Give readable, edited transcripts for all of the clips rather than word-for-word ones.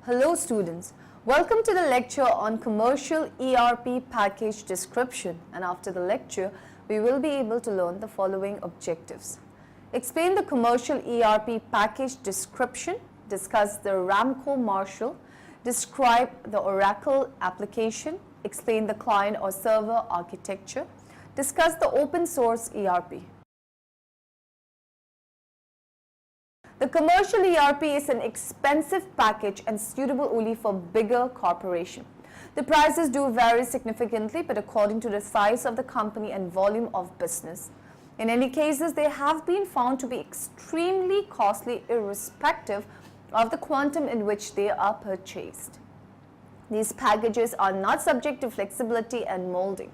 Hello students, welcome to the lecture on commercial ERP package description, and after the lecture we will be able to learn the following objectives. Explain the commercial ERP package description, discuss the Ramco Marshall, describe the Oracle application, explain the client or server architecture, discuss the open source ERP. The commercial ERP is an expensive package and suitable only for bigger corporations. The prices do vary significantly, but according to the size of the company and volume of business. In any cases, they have been found to be extremely costly irrespective of the quantum in which they are purchased. These packages are not subject to flexibility and molding.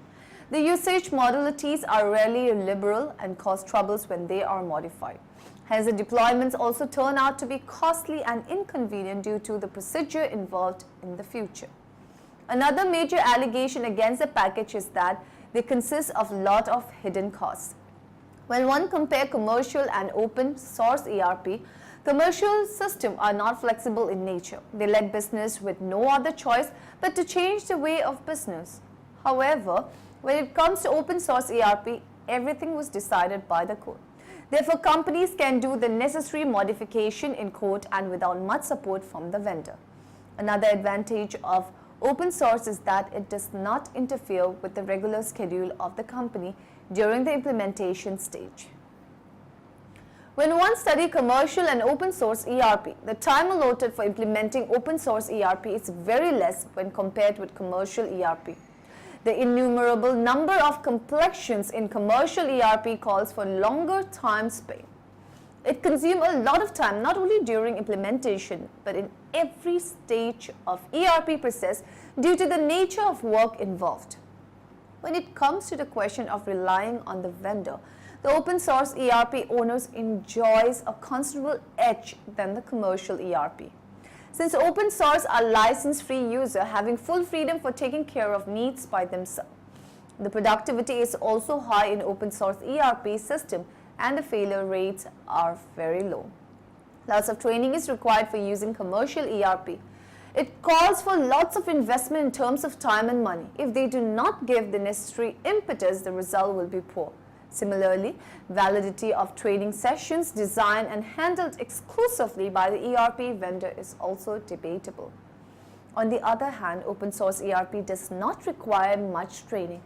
The usage modalities are rarely liberal and cause troubles when they are modified. Hence, the deployments also turn out to be costly and inconvenient due to the procedure involved in the future. Another major allegation against the package is that they consist of a lot of hidden costs. When one compares commercial and open source ERP, commercial systems are not flexible in nature. They let business with no other choice but to change the way of business. However, when it comes to open source ERP, everything was decided by the code. Therefore, companies can do the necessary modification in code and without much support from the vendor. Another advantage of open source is that it does not interfere with the regular schedule of the company during the implementation stage. When one studies commercial and open source ERP, the time allotted for implementing open source ERP is very less when compared with commercial ERP. The innumerable number of complexions in commercial ERP calls for longer time span. It consumes a lot of time not only during implementation but in every stage of ERP process due to the nature of work involved. When it comes to the question of relying on the vendor, the open source ERP owners enjoys a considerable edge than the commercial ERP. Since open source are license-free users having full freedom for taking care of needs by themselves. The productivity is also high in open source ERP system and the failure rates are very low. Lots of training is required for using commercial ERP. It calls for lots of investment in terms of time and money. If they do not give the necessary impetus, the result will be poor. Similarly, validity of training sessions designed and handled exclusively by the ERP vendor is also debatable. On the other hand, open source ERP does not require much training.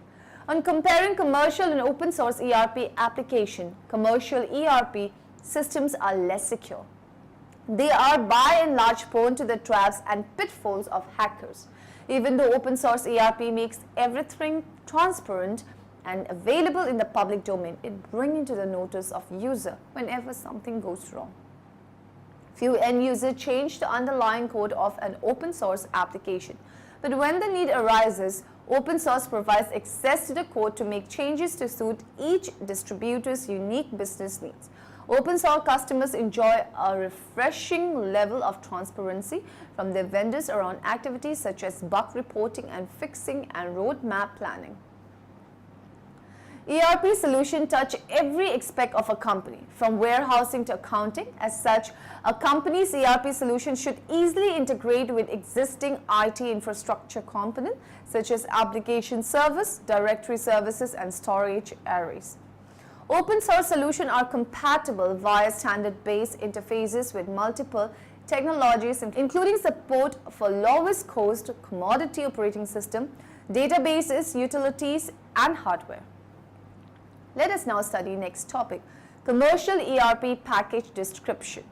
On comparing commercial and open source ERP application, commercial ERP systems are less secure. They are by and large prone to the traps and pitfalls of hackers. Even though open source ERP makes everything transparent and available in the public domain, it brings into the notice of user whenever something goes wrong. Few end users change the underlying code of an open source application, but when the need arises, open source provides access to the code to make changes to suit each distributor's unique business needs. Open source customers enjoy a refreshing level of transparency from their vendors around activities such as bug reporting and fixing and roadmap planning. ERP solutions touch every aspect of a company, from warehousing to accounting. As such, a company's ERP solution should easily integrate with existing IT infrastructure components such as application service, directory services, and storage arrays. Open source solutions are compatible via standard-based interfaces with multiple technologies, including support for lowest cost commodity operating system, databases, utilities, and hardware. Let us now study next topic, commercial ERP package description.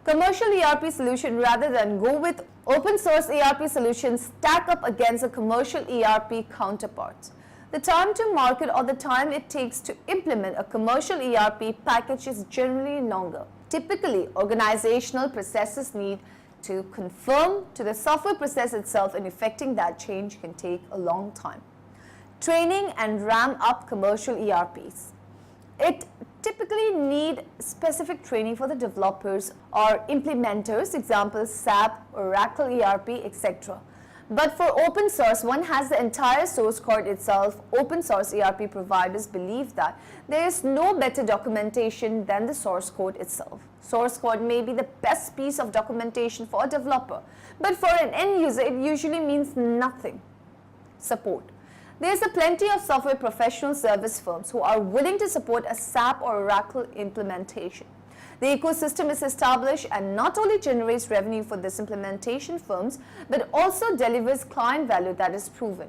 Commercial ERP solution, rather than go with open source ERP solutions, stack up against a commercial ERP counterparts. The time to market or the time it takes to implement a commercial ERP package is generally longer. Typically, organizational processes need to conform to the software process itself, and effecting that change can take a long time. Training and ramp up commercial ERPs. It typically need specific training for the developers or implementers, example SAP, Oracle ERP, etc. But for open source, one has the entire source code itself. Open source ERP providers believe that there is no better documentation than the source code itself. Source code may be the best piece of documentation for a developer, but for an end user, it usually means nothing. Support. There is a plenty of software professional service firms who are willing to support a SAP or Oracle implementation. The ecosystem is established and not only generates revenue for these implementation firms, but also delivers client value that is proven.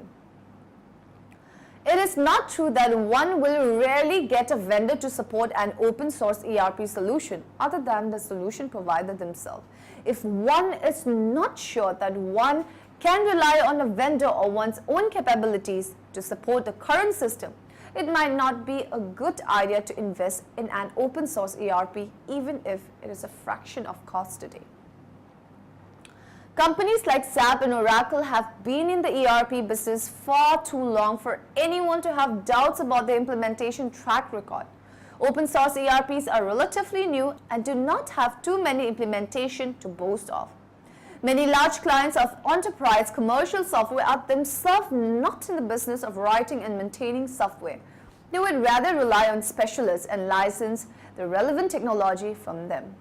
It is not true that one will rarely get a vendor to support an open source ERP solution other than the solution provider themselves. If one is not sure that one can rely on a vendor or one's own capabilities to support the current system, it might not be a good idea to invest in an open source ERP, even if it is a fraction of cost today. Companies like SAP and Oracle have been in the ERP business far too long for anyone to have doubts about their implementation track record. Open source ERPs are relatively new and do not have too many implementations to boast of. Many large clients of enterprise commercial software are themselves not in the business of writing and maintaining software. They would rather rely on specialists and license the relevant technology from them.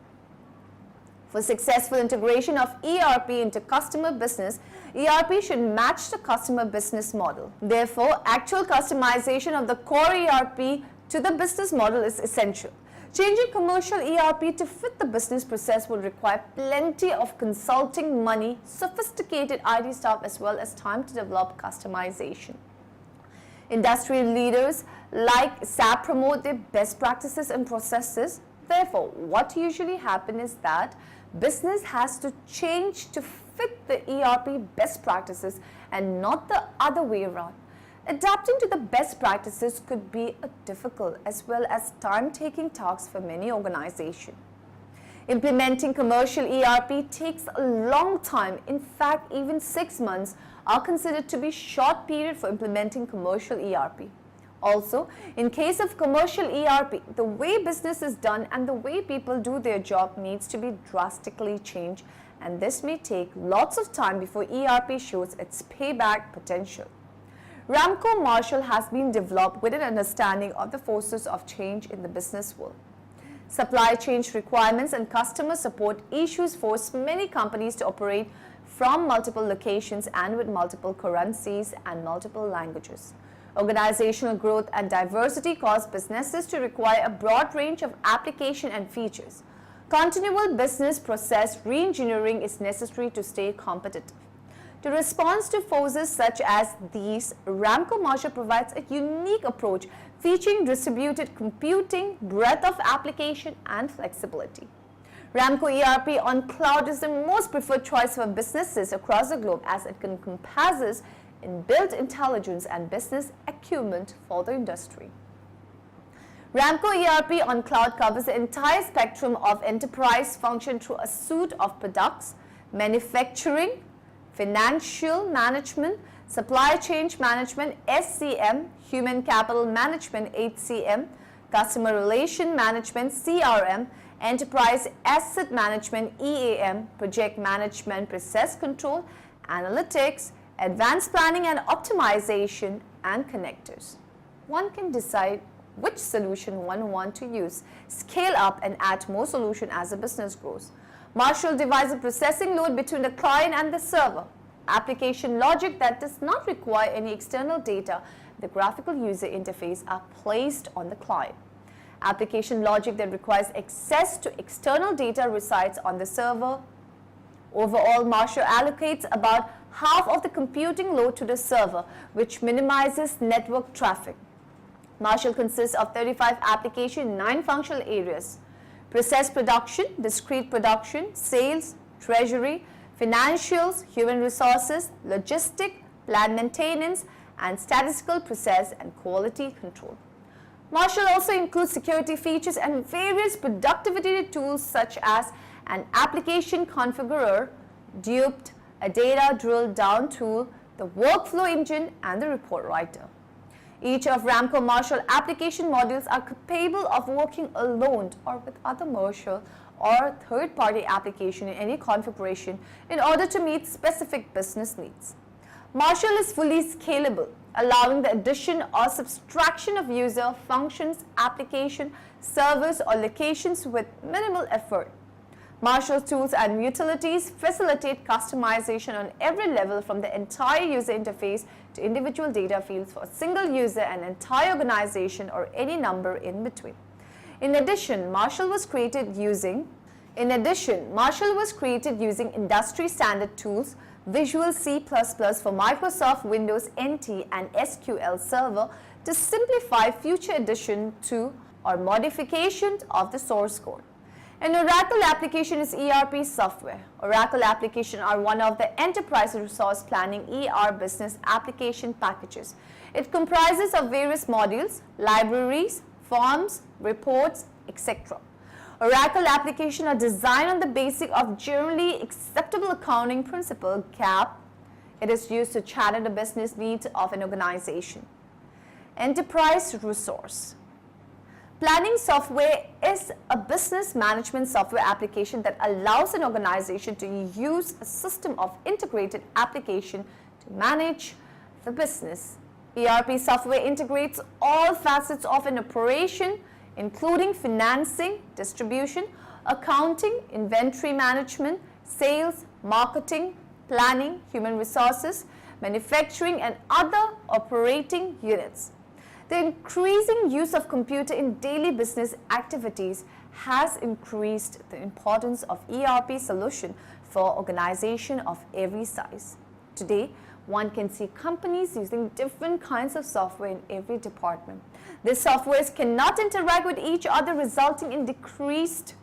For successful integration of ERP into customer business, ERP should match the customer business model. Therefore, actual customization of the core ERP to the business model is essential. Changing commercial ERP to fit the business process would require plenty of consulting money, sophisticated IT staff, as well as time to develop customization. Industry leaders like SAP promote their best practices and processes. Therefore, what usually happens is that business has to change to fit the ERP best practices and not the other way around. Adapting to the best practices could be a difficult as well as time-taking task for many organizations. Implementing commercial ERP takes a long time. In fact, even 6 months are considered to be short period for implementing commercial ERP. Also, in case of commercial ERP, the way business is done and the way people do their job needs to be drastically changed, and this may take lots of time before ERP shows its payback potential. Ramco Marshall has been developed with an understanding of the forces of change in the business world. Supply chain requirements and customer support issues force many companies to operate from multiple locations and with multiple currencies and multiple languages. Organizational growth and diversity cause businesses to require a broad range of application and features. Continual business process reengineering is necessary to stay competitive. To respond to forces such as these, Ramco Marshall provides a unique approach featuring distributed computing, breadth of application, and flexibility. Ramco ERP on cloud is the most preferred choice for businesses across the globe as it encompasses inbuilt intelligence and business acumen for the industry. Ramco ERP on cloud covers the entire spectrum of enterprise function through a suite of products, manufacturing, financial management, supply chain management, SCM, human capital management, HCM, customer relation management, CRM, enterprise asset management, EAM, project management, process control, analytics, advanced planning and optimization, and connectors. One can decide which solution one wants to use, scale up and add more solutions as the business grows. Marshall divides the processing load between the client and the server. Application logic that does not require any external data, the graphical user interface, are placed on the client. Application logic that requires access to external data resides on the server. Overall, Marshall allocates about half of the computing load to the server, which minimizes network traffic. Marshall consists of 35 applications in 9 functional areas: process production, discrete production, sales, treasury, financials, human resources, logistic, plant maintenance, and statistical process and quality control. Marshall also includes security features and various productivity tools such as an application configurer, duped, a data drill down tool, the workflow engine, and the report writer. Each of Ramco Marshall application modules are capable of working alone or with other Marshall or third-party application in any configuration in order to meet specific business needs. Marshall is fully scalable, allowing the addition or subtraction of user, functions, application, servers or locations with minimal effort. Marshall's tools and utilities facilitate customization on every level, from the entire user interface to individual data fields for a single user, an entire organization, or any number in between. In addition, Marshall was created using industry standard tools, Visual C++ for Microsoft Windows NT and SQL Server, to simplify future addition to or modifications of the source code. An Oracle application is ERP software. Oracle applications are one of the enterprise resource planning ER business application packages. It comprises of various modules, libraries, forms, reports, etc. Oracle applications are designed on the basis of generally acceptable accounting principle, GAAP. It is used to channel the business needs of an organization. Enterprise resource planning software is a business management software application that allows an organization to use a system of integrated application to manage the business. ERP software integrates all facets of an operation, including financing, distribution, accounting, inventory management, sales, marketing, planning, human resources, manufacturing, and other operating units. The increasing use of computer in daily business activities has increased the importance of ERP solution for organizations of every size. Today, one can see companies using different kinds of software in every department. These softwares cannot interact with each other, resulting in decreased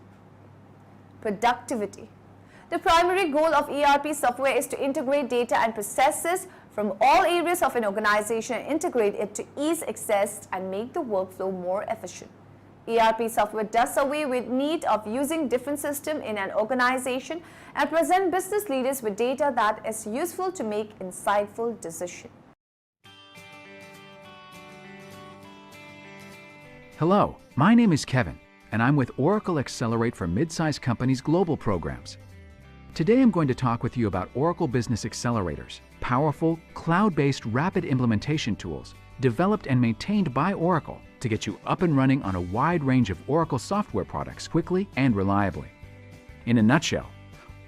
productivity. The primary goal of ERP software is to integrate data and processes from all areas of an organization and integrate it to ease access and make the workflow more efficient. ERP software does away with need of using different systems in an organization and present business leaders with data that is useful to make insightful decisions. Hello, my name is Kevin, and I'm with Oracle Accelerate for Mid-Size Companies Global Programs. Today I'm going to talk with you about Oracle Business Accelerators, powerful, cloud-based rapid implementation tools developed and maintained by Oracle to get you up and running on a wide range of Oracle software products quickly and reliably. In a nutshell,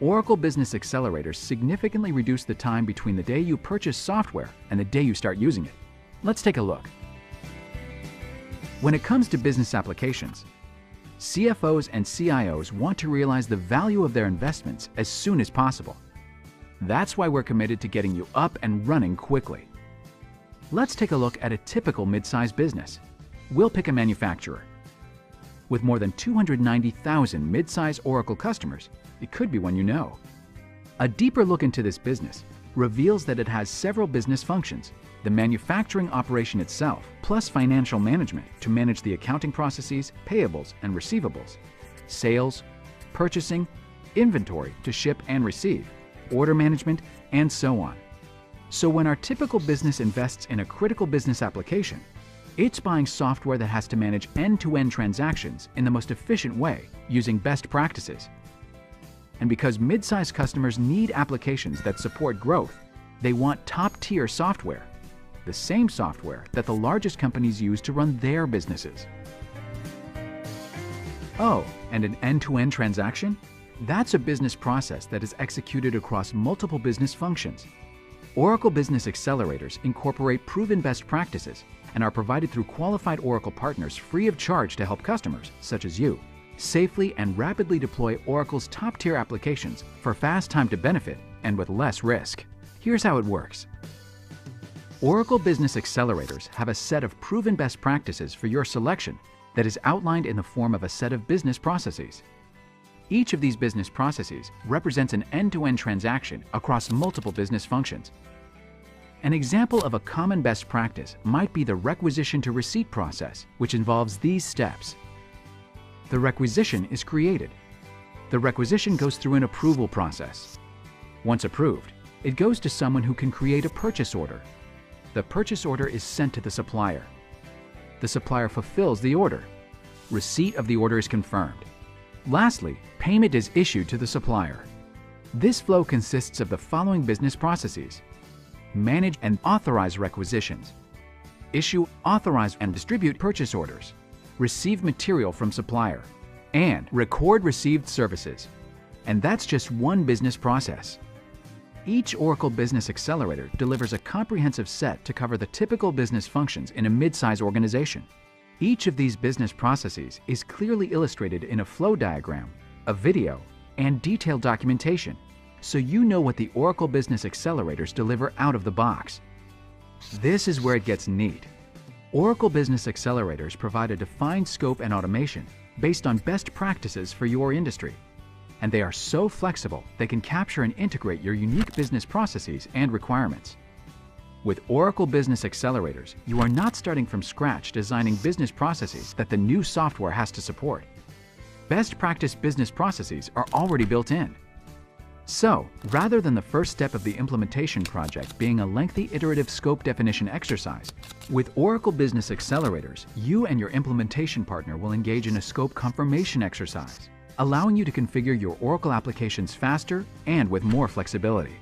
Oracle Business Accelerators significantly reduce the time between the day you purchase software and the day you start using it. Let's take a look. When it comes to business applications, CFOs and CIOs want to realize the value of their investments as soon as possible. That's why we're committed to getting you up and running quickly. Let's take a look at a typical mid-sized business. We'll pick a manufacturer. With more than 290,000 mid-size Oracle customers, it could be one you know. A deeper look into this business reveals that it has several business functions: the manufacturing operation itself, plus financial management to manage the accounting processes, payables and receivables, sales, purchasing, inventory to ship and receive, order management, and so on. So when our typical business invests in a critical business application, it's buying software that has to manage end-to-end transactions in the most efficient way using best practices. And because mid-sized customers need applications that support growth, they want top-tier software, the same software that the largest companies use to run their businesses. Oh, and an end-to-end transaction? That's a business process that is executed across multiple business functions. Oracle Business Accelerators incorporate proven best practices and are provided through qualified Oracle partners free of charge to help customers, such as you, safely and rapidly deploy Oracle's top-tier applications for fast time to benefit and with less risk. Here's how it works. Oracle Business Accelerators have a set of proven best practices for your selection that is outlined in the form of a set of business processes. Each of these business processes represents an end-to-end transaction across multiple business functions. An example of a common best practice might be the requisition to receipt process, which involves these steps. The requisition is created. The requisition goes through an approval process. Once approved, it goes to someone who can create a purchase order. The purchase order is sent to the supplier. The supplier fulfills the order. Receipt of the order is confirmed. Lastly, payment is issued to the supplier. This flow consists of the following business processes: manage and authorize requisitions, issue, authorize and distribute purchase orders, receive material from supplier, and record received services. And that's just one business process. Each Oracle Business Accelerator delivers a comprehensive set to cover the typical business functions in a mid-size organization. Each of these business processes is clearly illustrated in a flow diagram, a video, and detailed documentation, so you know what the Oracle Business Accelerators deliver out of the box. This is where it gets neat. Oracle Business Accelerators provide a defined scope and automation based on best practices for your industry. And they are so flexible they can capture and integrate your unique business processes and requirements. With Oracle Business Accelerators, you are not starting from scratch designing business processes that the new software has to support. Best practice business processes are already built in. So, rather than the first step of the implementation project being a lengthy iterative scope definition exercise, with Oracle Business Accelerators, you and your implementation partner will engage in a scope confirmation exercise, allowing you to configure your Oracle applications faster and with more flexibility.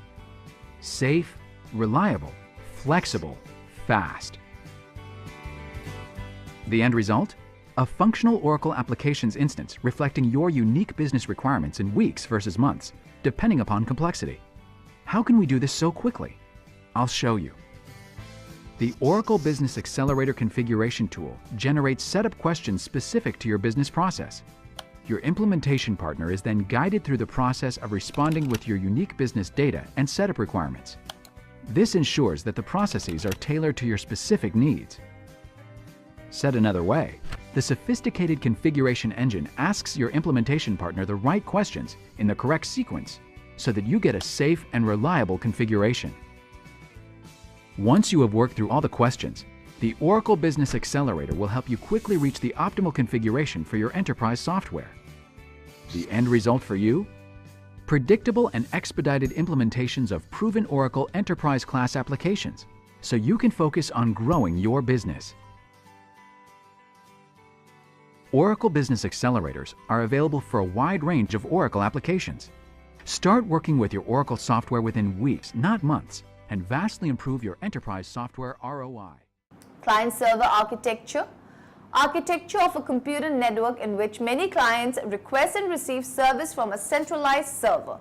Safe, reliable, flexible, fast. The end result? A functional Oracle Applications instance reflecting your unique business requirements in weeks versus months, depending upon complexity. How can we do this so quickly? I'll show you. The Oracle Business Accelerator Configuration tool generates setup questions specific to your business process. Your implementation partner is then guided through the process of responding with your unique business data and setup requirements. This ensures that the processes are tailored to your specific needs. Said another way, the sophisticated configuration engine asks your implementation partner the right questions in the correct sequence so that you get a safe and reliable configuration. Once you have worked through all the questions, the Oracle Business Accelerator will help you quickly reach the optimal configuration for your enterprise software. The end result for you? Predictable and expedited implementations of proven Oracle enterprise-class applications, so you can focus on growing your business. Oracle Business Accelerators are available for a wide range of Oracle applications. Start working with your Oracle software within weeks, not months, and vastly improve your enterprise software ROI. Client-server architecture. Architecture of a computer network in which many clients request and receive service from a centralized server.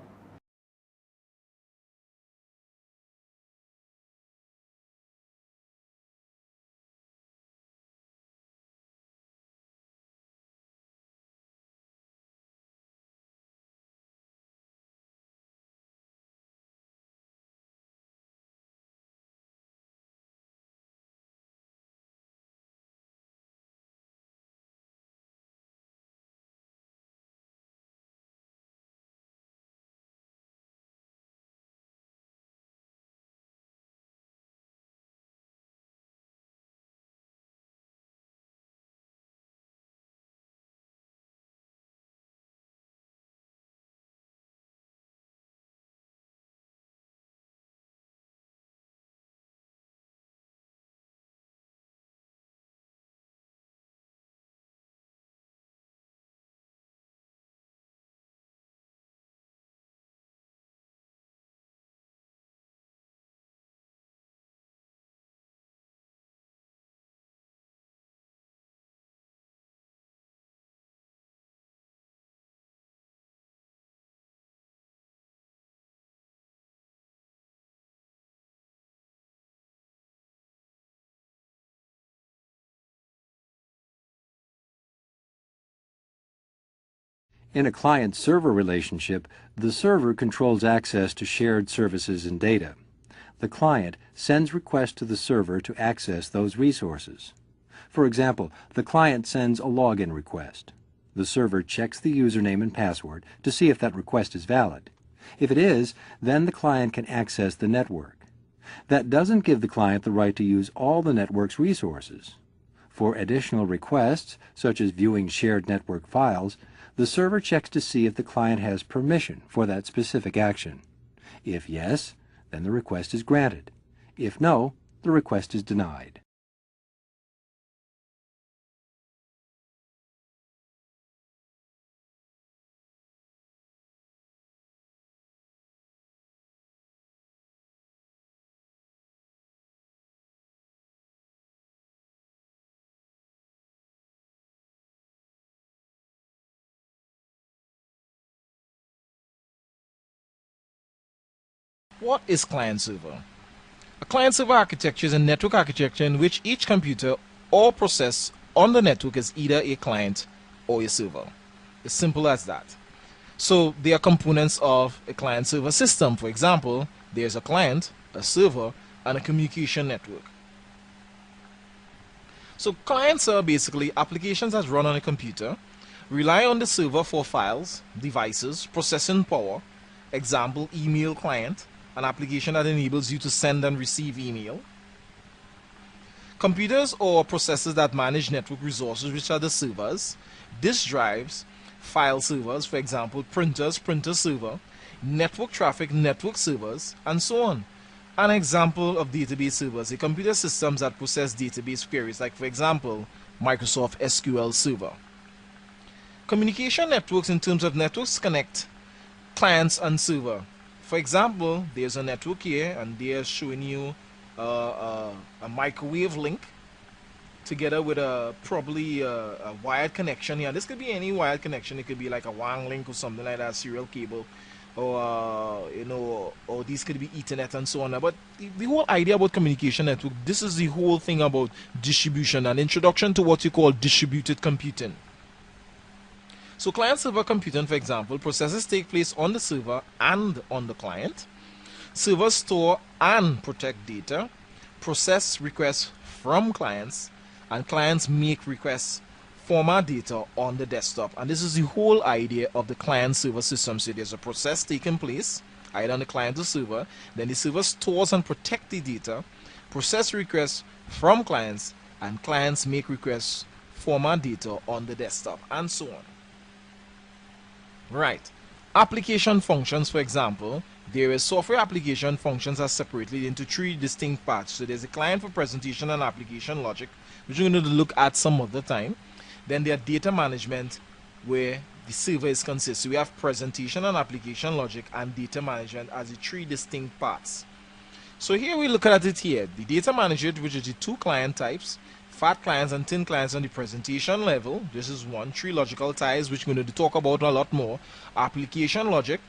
In a client-server relationship, the server controls access to shared services and data. The client sends requests to the server to access those resources. For example, the client sends a login request. The server checks the username and password to see if that request is valid. If it is, then the client can access the network. That doesn't give the client the right to use all the network's resources. For additional requests, such as viewing shared network files, the server checks to see if the client has permission for that specific action. If yes, then the request is granted. If no, the request is denied. What is client-server? A client-server architecture is a network architecture in which each computer or process on the network is either a client or a server. As simple as that. So they are components of a client-server system. For example, there's a client, a server, and a communication network. So clients are basically applications that run on a computer, rely on the server for files, devices, processing power. Example, email client, an application that enables you to send and receive email. Computers or processors that manage network resources, which are the servers. Disk drives, file servers, for example, printers, printer server, network traffic, network servers, and so on. An example of database servers, a computer systems that process database queries, like for example, Microsoft SQL Server. Communication networks, in terms of networks, connect clients and server. For example, there's a network here and they're showing you a microwave link together with probably a wired connection here. This could be any wired connection. It could be like a WAN link or something like that, serial cable, or or these could be Ethernet and so on. But the whole idea about communication network, this is the whole thing about distribution, an introduction to what you call distributed computing. So client-server computing, for example, processes take place on the server and on the client. Servers store and protect data, process requests from clients, and clients make requests, format data on the desktop. And this is the whole idea of the client-server system. So there's a process taking place, either on the client or server, then the server stores and protects the data, process requests from clients, and clients make requests, format data on the desktop, and so on. Right. Application functions, for example, there is software application functions are separated into three distinct parts. So there's a client for presentation and application logic, which we're going to look at some other time. Then there are data management, where the server is consistent. So we have presentation and application logic and data management as the three distinct parts. So here we look at it here. The data management, which is the two client types, fat clients and thin clients on the presentation level. This is one. Three logical ties, which we're going to talk about a lot more. Application logic,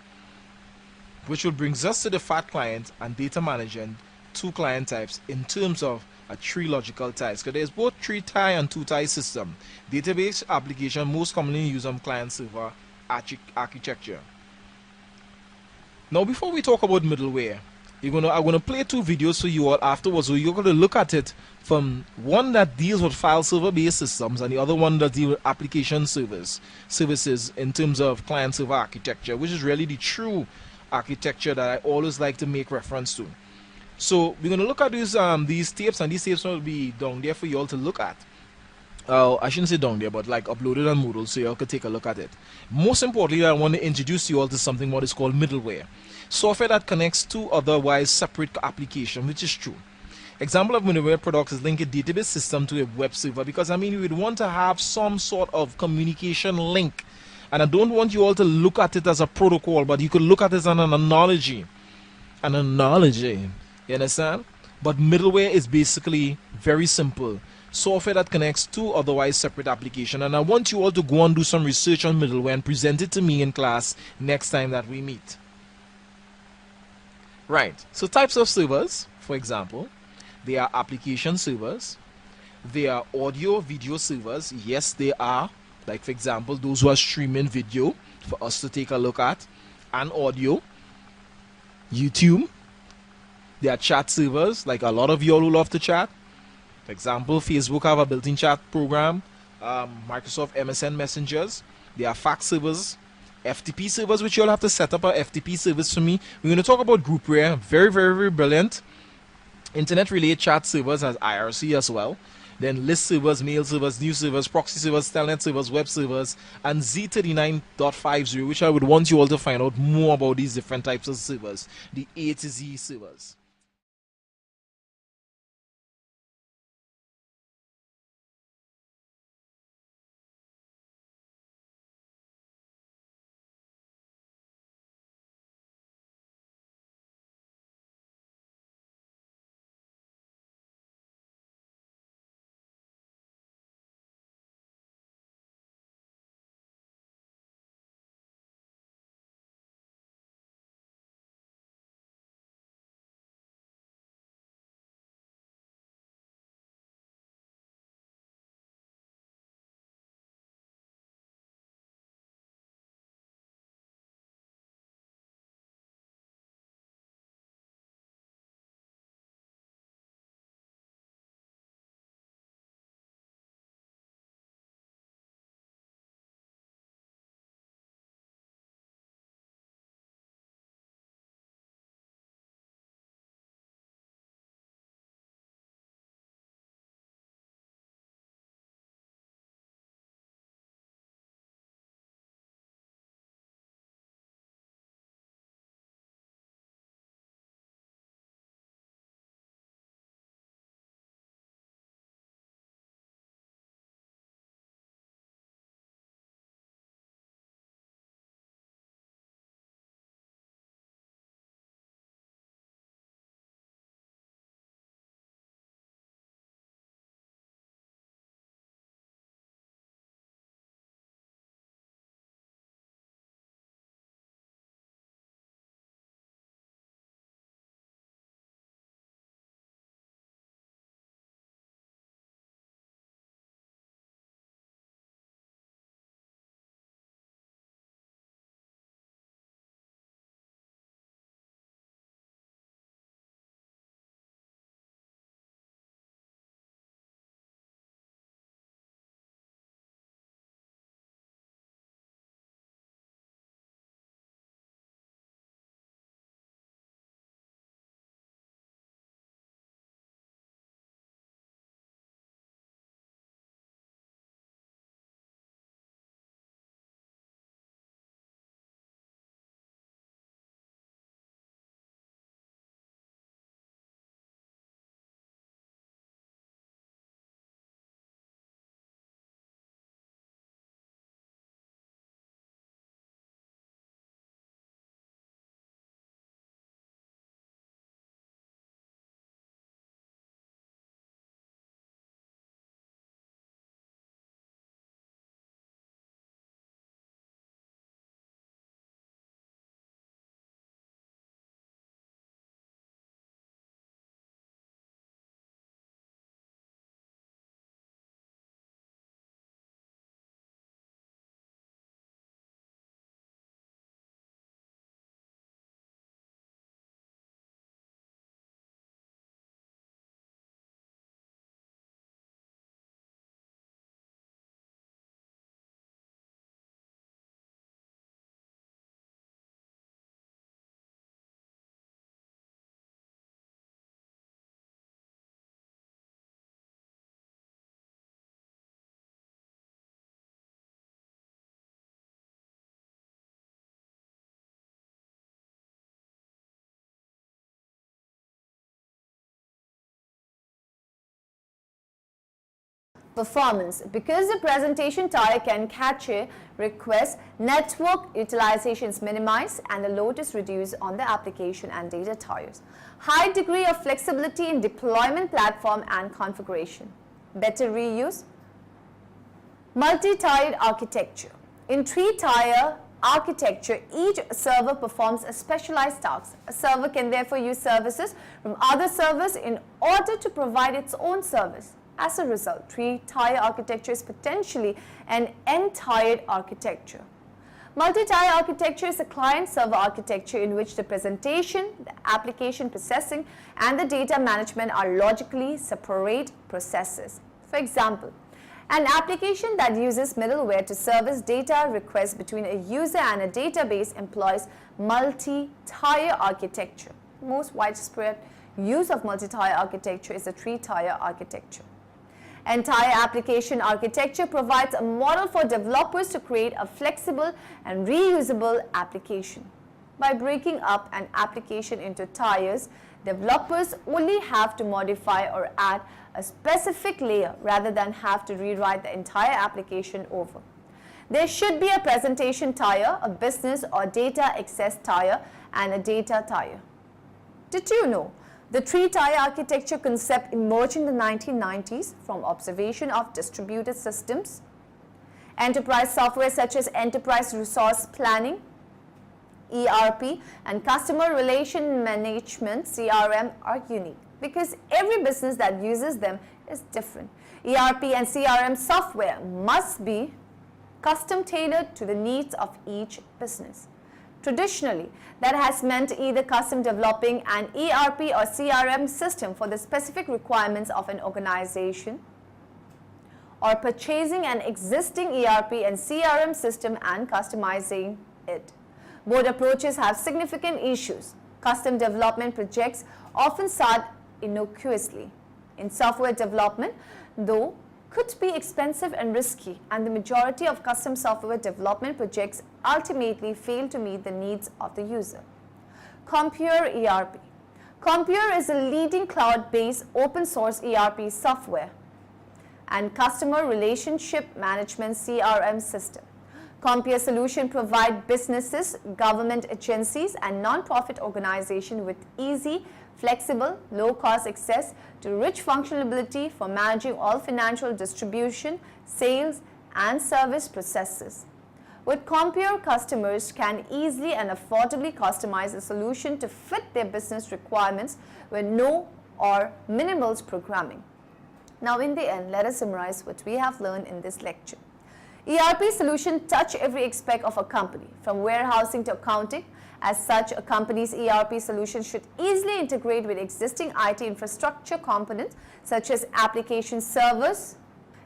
which will brings us to the fat client, and data management, two client types in terms of a three logical ties. Because there's both three tie and two tie system. Database application most commonly used on client server architecture. Now before we talk about middleware, I'm gonna play two videos for you all afterwards, so you're gonna look at it from one that deals with file server based systems and the other one that deals with application services in terms of client server architecture, which is really the true architecture that I always like to make reference to. So we're gonna look at these tapes, and these tapes will be down there for you all to look at. I shouldn't say down there, but like uploaded on Moodle, so you all could take a look at it. Most importantly, I want to introduce you all to something what is called middleware. Software that connects two otherwise separate applications, which is true. Example of middleware products is link a database system to a web server, because I mean you would want to have some sort of communication link. And I don't want you all to look at it as a protocol, but you could look at it as an analogy. An analogy, you understand? But middleware is basically very simple. Software that connects two otherwise separate applications, and I want you all to go and do some research on middleware and present it to me in class next time that we meet. Right, so types of servers, for example, they are application servers, they are audio video servers. Yes, they are, like for example those who are streaming video for us to take a look at, and audio. YouTube, they are chat servers, like a lot of you all who love to chat. For example, Facebook have a built-in chat program, Microsoft MSN messengers. They are fax servers, FTP servers, which you all have to set up a FTP service for me. We're going to talk about groupware, very, very, very brilliant. Internet relay chat servers as IRC as well. Then list servers, mail servers, news servers, proxy servers, telnet servers, web servers, and Z39.50, which I would want you all to find out more about these different types of servers, the A to Z servers. Performance. Because the presentation tier can catch a request, network utilization is minimized and the load is reduced on the application and data tiers. High degree of flexibility in deployment platform and configuration. Better reuse. Multi-tiered architecture. In 3-tier architecture, each server performs a specialized task. A server can therefore use services from other servers in order to provide its own service. As a result, 3-tier architecture is potentially an N-tiered architecture. Multi-tier architecture is a client-server architecture in which the presentation, the application processing, and the data management are logically separate processes. For example, an application that uses middleware to service data requests between a user and a database employs multi-tier architecture. Most widespread use of multi-tier architecture is a 3-tier architecture. Entire application architecture provides a model for developers to create a flexible and reusable application. By breaking up an application into tiers, developers only have to modify or add a specific layer rather than have to rewrite the entire application over. There should be a presentation tier, a business or data access tier, and a data tier. Did you know the 3-tier architecture concept emerged in the 1990s from observation of distributed systems? Enterprise software such as Enterprise Resource Planning, ERP, and Customer Relation Management, CRM, are unique because every business that uses them is different. ERP and CRM software must be custom tailored to the needs of each business. Traditionally, that has meant either custom developing an ERP or CRM system for the specific requirements of an organization, or purchasing an existing ERP and CRM system and customizing it. Both approaches have significant issues. Custom development projects often start innocuously. In software development, though, could be expensive and risky, and the majority of custom software development projects ultimately fail to meet the needs of the user. Compure ERP. Compure is a leading cloud-based open-source ERP software and customer relationship management CRM system. Compure solution provide businesses, government agencies, and non-profit organizations with easy, flexible, low-cost access to rich functionality for managing all financial distribution, sales, and service processes. With Compure, customers can easily and affordably customize a solution to fit their business requirements with no or minimal programming. Now, in the end, let us summarize what we have learned in this lecture. ERP solutions touch every aspect of a company, from warehousing to accounting. As such, a company's ERP solution should easily integrate with existing IT infrastructure components such as application servers,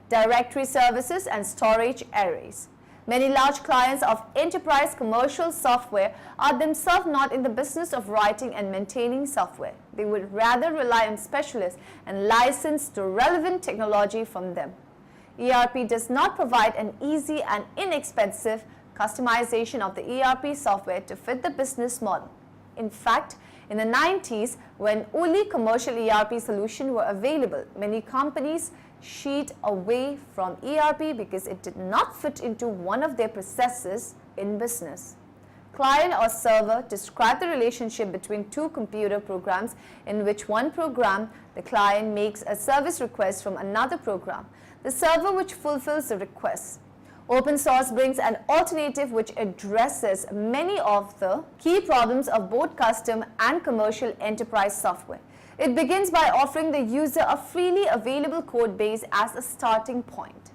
directory services, and storage arrays. Many large clients of enterprise commercial software are themselves not in the business of writing and maintaining software. They would rather rely on specialists and license the relevant technology from them. ERP does not provide an easy and inexpensive customization of the ERP software to fit the business model. In fact, in the 90s, when only commercial ERP solutions were available, many companies shied away from ERP because it did not fit into one of their processes in business. Client or server describe the relationship between two computer programs in which one program, the client, makes a service request from another program, the server which fulfills the request. Open source brings an alternative which addresses many of the key problems of both custom and commercial enterprise software. It begins by offering the user a freely available code base as a starting point.